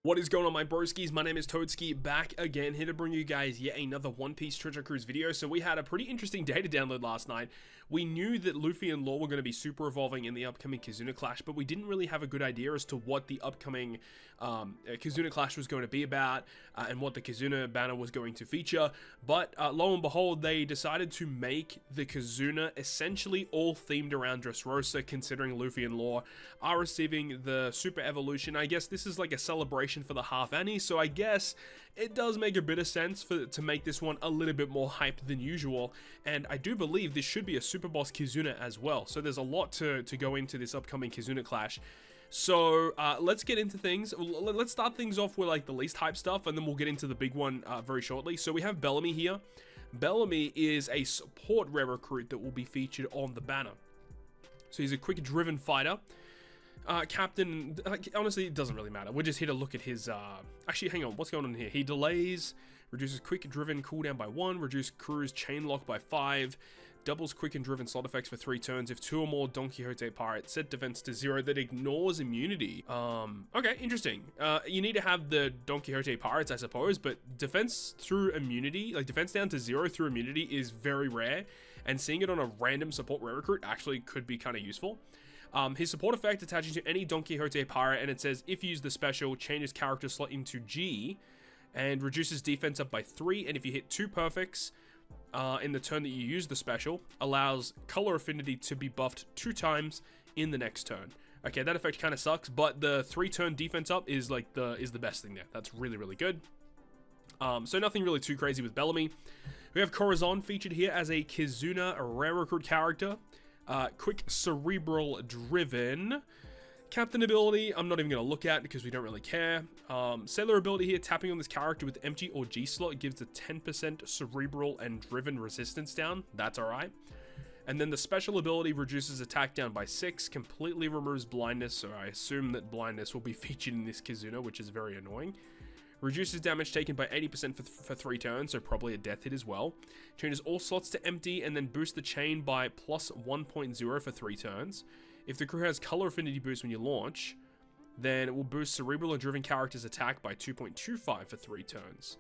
What is going on, my broskiis? My name is Toadski, back again, here to bring you guys yet another One Piece Treasure Cruise video. So we had a pretty interesting day to download last night. We knew that Luffy and Law were going to be super evolving in the upcoming Kizuna Clash, but we didn't really have a good idea as to what the upcoming Kizuna Clash was going to be about, and what the Kizuna banner was going to feature. But lo and behold, they decided to make the Kizuna essentially all themed around Dressrosa, considering Luffy and Law are receiving the Super Evolution. I guess this is like a celebration for the half Annie, so I guess it does make a bit of sense to make this one a little bit more hyped than usual. And I do believe this should be a Super Boss Kizuna as well, so there's a lot to go into this upcoming Kizuna Clash. So let's get into things. Let's start things off with like the least hype stuff, and then we'll get into the big one very shortly. So we have Bellamy here. Bellamy is a support rare recruit that will be featured on the banner. So he's a quick driven fighter. Captain, like, honestly, it doesn't really matter. We're just here to look at his, actually, hang on, what's going on here? He delays, reduces quick driven cooldown by 1, reduce crew's chain lock by 5, doubles quick and driven slot effects for 3 turns if 2 or more Don Quixote pirates, set defense to 0 that ignores immunity. Okay, interesting. You need to have the Don Quixote pirates, I suppose, but defense through immunity, like defense down to 0 through immunity, is very rare, and seeing it on a random support rare recruit actually could be kind of useful. His support effect attaches to any Don Quixote pirate, and it says if you use the special, changes character slot into G and reduces defense up by 3, and if you hit 2 perfects in the turn that you use the special, allows color affinity to be buffed 2 times in the next turn. Okay, that effect kind of sucks, but the 3-turn defense up is like the best thing there. That's really, really good. So nothing really too crazy with Bellamy. We have Corazon featured here as a Kizuna rare recruit character. Quick cerebral driven. Captain ability, I'm not even going to look at because we don't really care. Sailor ability here, tapping on this character with empty or G slot gives a 10% cerebral and driven resistance down. That's alright. And then the special ability reduces attack down by 6, completely removes blindness, so I assume that blindness will be featured in this Kizuna, which is very annoying. Reduces damage taken by 80% for 3 turns, so probably a death hit as well. Changes all slots to empty and then boosts the chain by plus 1.0 for 3 turns. If the crew has color affinity boost when you launch, then it will boost cerebral and driven characters' attack by 2.25 for 3 turns.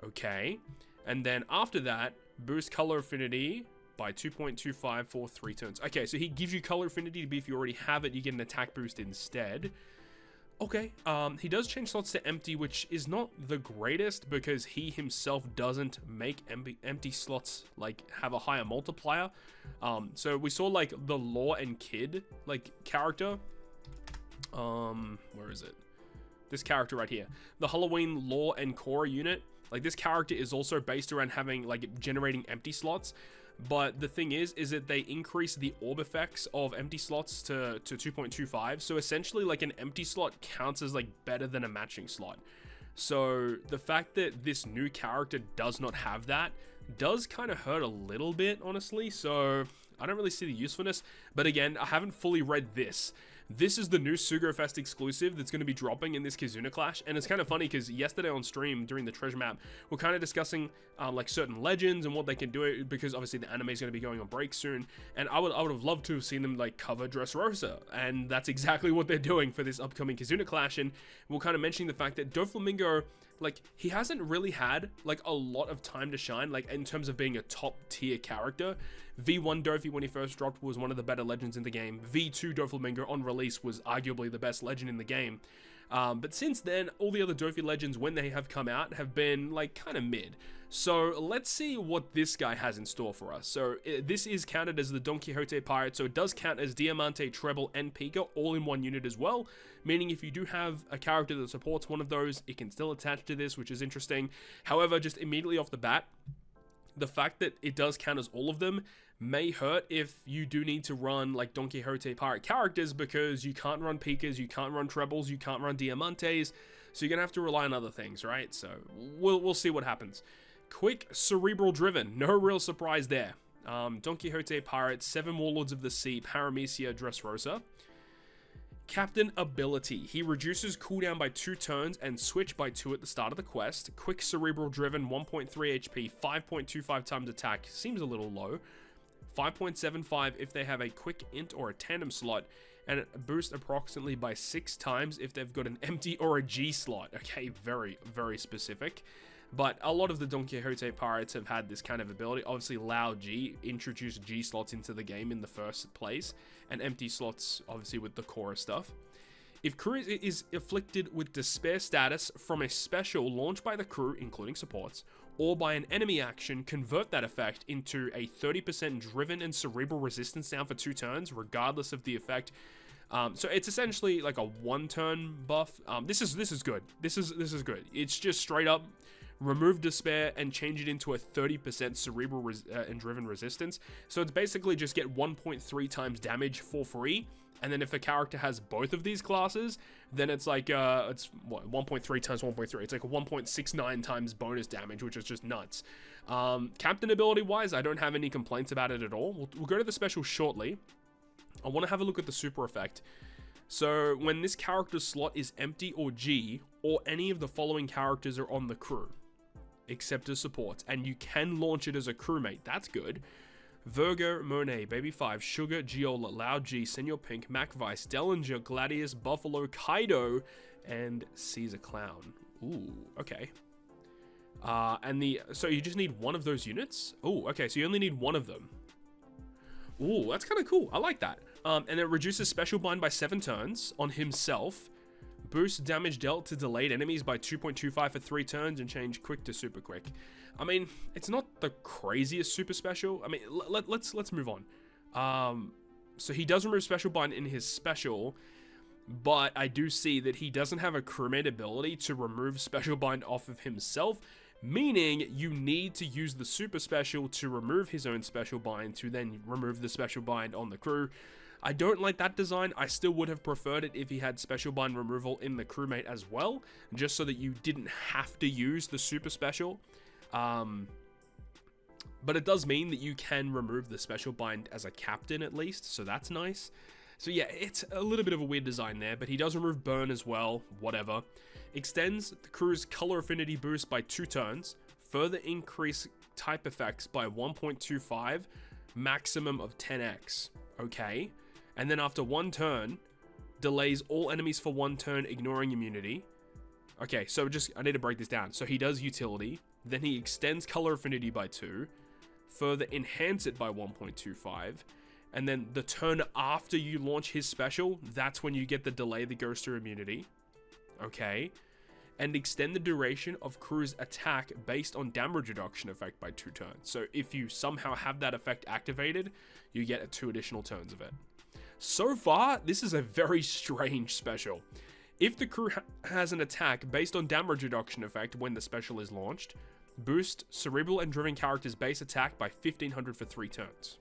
Okay. And then after that, boost color affinity by 2.25 for 3 turns. Okay, so he gives you color affinity, but if you already have it, you get an attack boost instead. Okay, he does change slots to empty, which is not the greatest because he himself doesn't make empty slots like have a higher multiplier. So we saw like the Law and Kid like character. Where is it? This character right here, the Halloween Law and Cora unit. Like this character is also based around having like generating empty slots. But the thing is that they increase the orb effects of empty slots to 2.25. So essentially like an empty slot counts as like better than a matching slot. So the fact that this new character does not have that does kind of hurt a little bit, honestly. So I don't really see the usefulness. But again, I haven't fully read this. This is the new Sugo-Fest exclusive that's going to be dropping in this Kizuna Clash. And it's kind of funny because yesterday on stream during the treasure map, we're kind of discussing like certain legends and what they can do, because obviously the anime is going to be going on break soon. And I would have loved to have seen them like cover Dressrosa. And that's exactly what they're doing for this upcoming Kizuna Clash. And we're kind of mentioning the fact that Doflamingo, like, he hasn't really had like a lot of time to shine, like in terms of being a top tier character. V1 Dofi, when he first dropped, was one of the better legends in the game. V2 Doflamingo on release was arguably the best legend in the game. But since then, all the other Dofi legends, when they have come out, have been like kind of mid. So let's see what this guy has in store for us. So this is counted as the Don Quixote pirate, so it does count as Diamante, Treble, and Pika all in one unit as well. Meaning if you do have a character that supports one of those, it can still attach to this, which is interesting. However, just immediately off the bat, the fact that it does count as all of them may hurt if you do need to run like Don Quixote pirate characters, because you can't run Pikas, you can't run Trebles, you can't run Diamantes, so you're gonna have to rely on other things, right? So we'll see what happens. Quick cerebral driven, no real surprise there. Don Quixote pirate, 7 Warlords of the Sea, Paramecia, Dressrosa. Captain ability, he reduces cooldown by 2 turns and switch by 2 at the start of the quest. Quick cerebral driven, 1.3 HP, 5.25 times attack, seems a little low. 5.75 if they have a quick int or a tandem slot, and it boosts approximately by 6 times if they've got an empty or a G slot. Okay, very, very specific. But a lot of the Don Quixote pirates have had this kind of ability. Obviously, Lao G introduced G slots into the game in the first place, and empty slots, obviously, with the core stuff. If crew is afflicted with despair status from a special launched by the crew, including supports, or by an enemy action, convert that effect into a 30% driven and cerebral resistance down for 2 turns, regardless of the effect. So it's essentially like a 1-turn buff. This is good. This is good. It's just straight up remove despair and change it into a 30% cerebral and driven resistance. So it's basically just get 1.3 times damage for free. And then if a character has both of these classes, then it's like, it's what, 1.3 times 1.3. It's like a 1.69 times bonus damage, which is just nuts. Captain ability wise, I don't have any complaints about it at all. We'll go to the special shortly. I want to have a look at the super effect. So when this character's slot is empty or G, or any of the following characters are on the crew, except as supports, and you can launch it as a crewmate. That's good. Virgo, Monet, Baby 5, Sugar, Giola, Loud G, Senor Pink, Mac Vice, Dellinger, Gladius, Buffalo, Kaido, and Caesar Clown. Ooh, okay. So you just need one of those units? Ooh, okay, so you only need one of them. Ooh, that's kind of cool. I like that. And it reduces special bind by 7 turns on himself. Boosts damage dealt to delayed enemies by 2.25 for 3 turns and change quick to super quick. I mean, it's not the craziest super special. I mean, let's move on. So he does remove special bind in his special, but I do see that he doesn't have a crewmate ability to remove special bind off of himself, meaning you need to use the super special to remove his own special bind to then remove the special bind on the crew. I don't like that design. I still would have preferred it if he had special bind removal in the crewmate as well, just so that you didn't have to use the super special. But it does mean that you can remove the special bind as a captain at least, so that's nice. So yeah, it's a little bit of a weird design there, but he does remove burn as well, whatever. Extends the crew's color affinity boost by 2 turns, further increase type effects by 1.25, maximum of 10x, okay? And then after 1 turn, delays all enemies for 1 turn, ignoring immunity. Okay, so I need to break this down. So he does utility, then he extends color affinity by 2, further enhance it by 1.25, and then the turn after you launch his special, that's when you get the delay that goes through immunity. Okay, and extend the duration of crew's attack based on damage reduction effect by 2 turns. So if you somehow have that effect activated, you get 2 additional turns of it. So far, this is a very strange special. If the crew has an attack based on damage reduction effect when the special is launched, boost cerebral and driven characters' base attack by 1500 for 3 turns.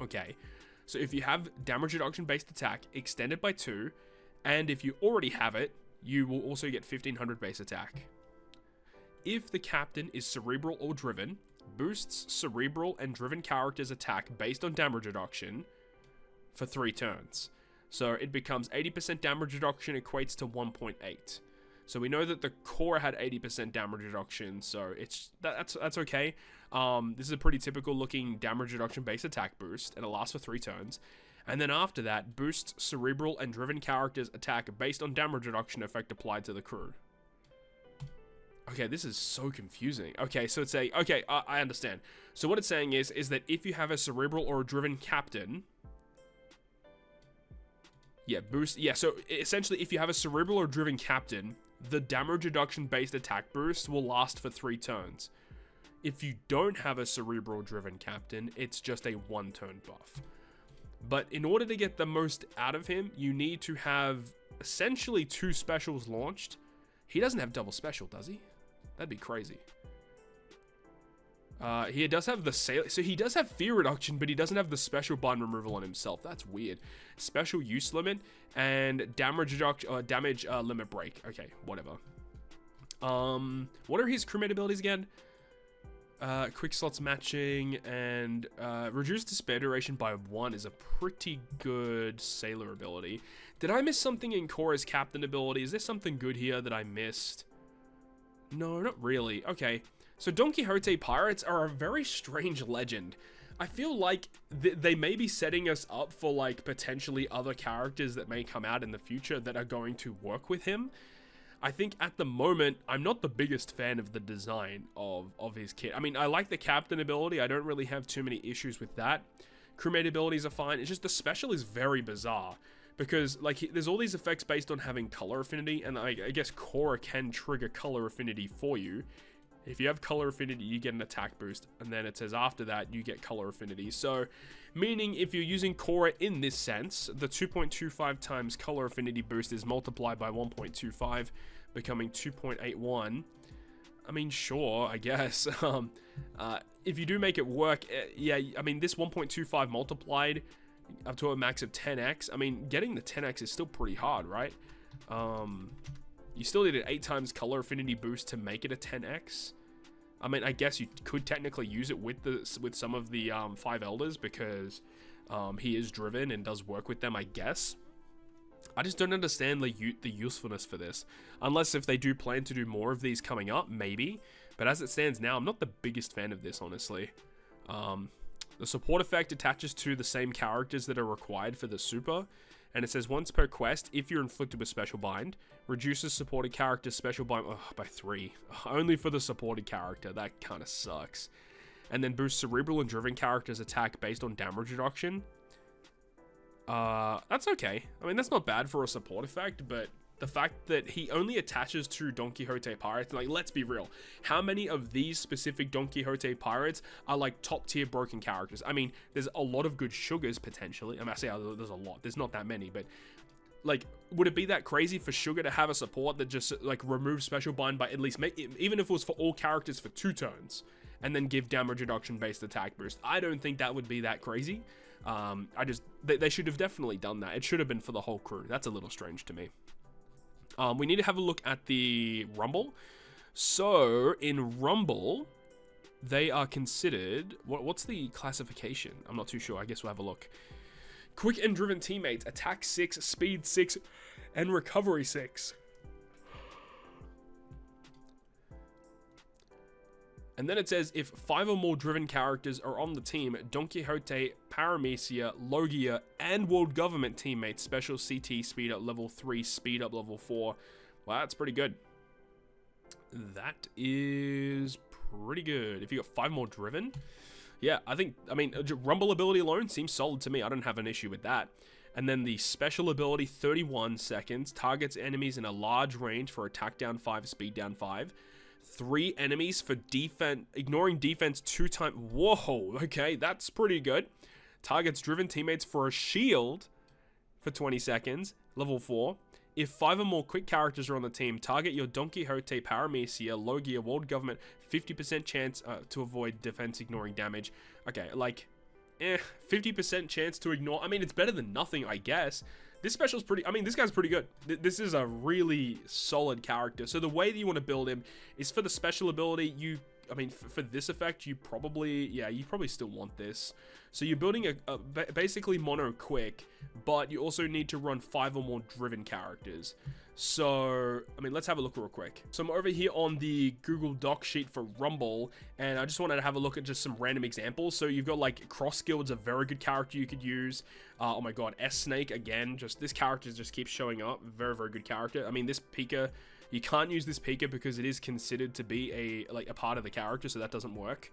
Okay, so if you have damage reduction based attack, extend it by 2, and if you already have it, you will also get 1500 base attack. If the captain is cerebral or driven, boosts cerebral and driven characters' attack based on damage reduction for 3 turns. So it becomes 80% damage reduction equates to 1.8. So we know that the core had 80% damage reduction, so that's okay. This is a pretty typical looking damage reduction base attack boost, and it lasts for 3 turns. And then after that, boosts cerebral and driven characters' attack based on damage reduction effect applied to the crew. Okay, this is so confusing. Okay, so it's I understand. So what it's saying is that if you have a cerebral or a driven captain, so essentially if you have a cerebral or driven captain, the damage reduction based attack boost will last for 3 turns. If you don't have a cerebral driven captain, it's just a 1-turn buff. But in order to get the most out of him, you need to have essentially 2 specials launched. He doesn't have double special, does he? That'd be crazy. He does have the sail, so he does have fear reduction, but he doesn't have the special bind removal on himself. That's weird. Special use limit and damage reduction, damage limit break. Okay, whatever. What are his crewmate abilities again? Quick slots matching and reduce despair duration by 1 is a pretty good sailor ability. Did I miss something in Cora's captain ability? Is there something good here that I missed? No, not really. Okay. So Don Quixote pirates are a very strange legend. I feel like they may be setting us up for like potentially other characters that may come out in the future that are going to work with him. I think at the moment, I'm not the biggest fan of the design of his kit. I mean, I like the captain ability. I don't really have too many issues with that. Crewmate abilities are fine. It's just the special is very bizarre. Because, like, there's all these effects based on having color affinity. And I guess Cora can trigger color affinity for you. If you have color affinity, you get an attack boost. And then it says after that, you get color affinity. So, meaning if you're using Cora in this sense, the 2.25 times color affinity boost is multiplied by 1.25, becoming 2.81. I mean, sure, I guess. If you do make it work, yeah, I mean, this 1.25 multiplied up to a max of 10x. I mean, getting the 10x is still pretty hard, right? You still need an 8 times color affinity boost to make it a 10x. I mean, I guess you could technically use it with some of the 5 elders because he is driven and does work with them, I guess. I just don't understand the usefulness for this. Unless if they do plan to do more of these coming up, maybe. But as it stands now, I'm not the biggest fan of this, honestly. The support effect attaches to the same characters that are required for the super. And it says once per quest, if you're inflicted with special bind, reduces supported character's special bind by 3. Only for the supported character. That kind of sucks. And then boosts cerebral and driven characters' attack based on damage reduction. That's okay. I mean, that's not bad for a support effect, but the fact that he only attaches to Don Quixote pirates, like, let's be real. How many of these specific Don Quixote pirates are, like, top-tier broken characters? I mean, there's a lot of good sugars, potentially. I mean, I say there's a lot. There's not that many, but, like, would it be that crazy for Sugar to have a support that just, like, removes special bind by at least, even if it was for all characters for 2 turns, and then give damage reduction-based attack boost? I don't think that would be that crazy. They should have definitely done that. It should have been for the whole crew. That's a little strange to me. We need to have a look at the Rumble. So, in Rumble, they are considered... What's the classification? I'm not too sure. I guess we'll have a look. Quick and driven teammates. Attack 6, speed 6, and recovery 6. And then it says, if 5 or more driven characters are on the team, Don Quixote, Paramecia, Logia, and World Government teammates special CT speed up level 3, speed up level 4. Wow, that's pretty good. That is pretty good. If you got 5 more driven, yeah, I mean, Rumble ability alone seems solid to me. I don't have an issue with that. And then the special ability, 31 seconds, targets enemies in a large range for attack down 5, speed down 5. 3 enemies for defense, ignoring defense 2 times. Whoa, okay, that's pretty good. Targets driven teammates for a shield for 20 seconds, level 4. If 5 or more quick characters are on the team, target your Don Quixote, Paramecia, Logia, World Government, 50% chance to avoid defense ignoring damage. Okay, like, 50% chance to ignore. I mean, it's better than nothing, I guess. This special's pretty... I mean, this guy's pretty good. This is a really solid character. So the way that you want to build him is for the special ability, I mean, for this effect, you probably still want this. So you're building basically mono quick, but you also need to run 5 or more driven characters. So, I mean, let's have a look real quick. So I'm over here on the Google Doc sheet for Rumble, and I just wanted to have a look at just some random examples. So you've got, like, Cross Guild's a very good character you could use. Oh my god, S-Snake, again, just this character just keeps showing up. Very, very good character. I mean, this Pika, you can't use this Pika because it is considered to be a part of the character, so that doesn't work.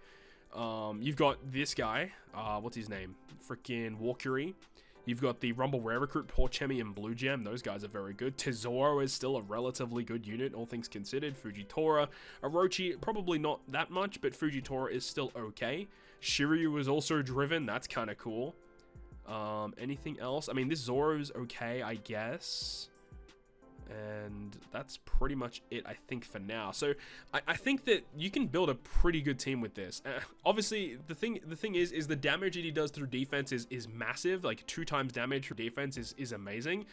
You've got this guy, what's his name? Freaking Walkuri. You've got the Rumble Rare Recruit, Porchemi, and Blue Gem. Those guys are very good. Tesoro is still a relatively good unit, all things considered. Fujitora. Orochi, probably not that much, but Fujitora is still okay. Shiryu is also driven. That's kind of cool. Anything else? I mean, this Zoro's okay, I guess. And that's pretty much it, I think, for now. So I think that you can build a pretty good team with this. Obviously, the thing is the damage that he does through defense is massive. Like 2 times damage through defense is amazing.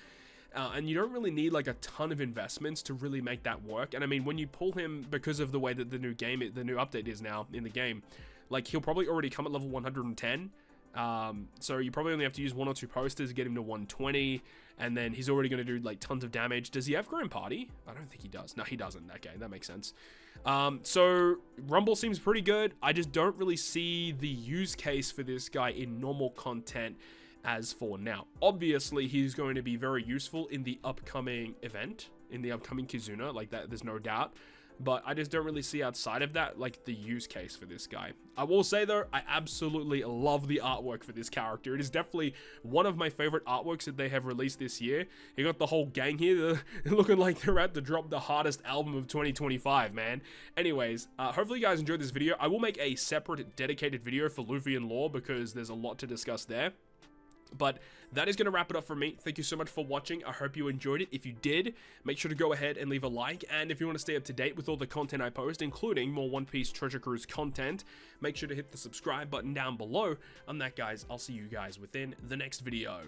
And you don't really need like a ton of investments to really make that work. And I mean, when you pull him, because of the way that the new update is now in the game, like he'll probably already come at level 110. So you probably only have to use 1 or 2 posters to get him to 120, and then he's already going to do like tons of damage. Does he have Grand Party? I don't think he does. No, he doesn't. Okay, that makes sense. So Rumble seems pretty good. I just don't really see the use case for this guy in normal content as for now. Obviously, he's going to be very useful in the upcoming event, in the upcoming Kizuna, like that, there's no doubt. But I just don't really see outside of that, like, the use case for this guy. I will say, though, I absolutely love the artwork for this character. It is definitely one of my favorite artworks that they have released this year. You got the whole gang here, looking like they're about to drop the hardest album of 2025, man. Anyways, hopefully you guys enjoyed this video. I will make a separate dedicated video for Luffy and Law because there's a lot to discuss there. But that is going to wrap it up for me. Thank you so much for watching. I hope you enjoyed it. If you did, make sure to go ahead and leave a like. And if you want to stay up to date with all the content I post, including more One Piece Treasure Cruise content, make sure to hit the subscribe button down below. On that, guys, I'll see you guys within the next video.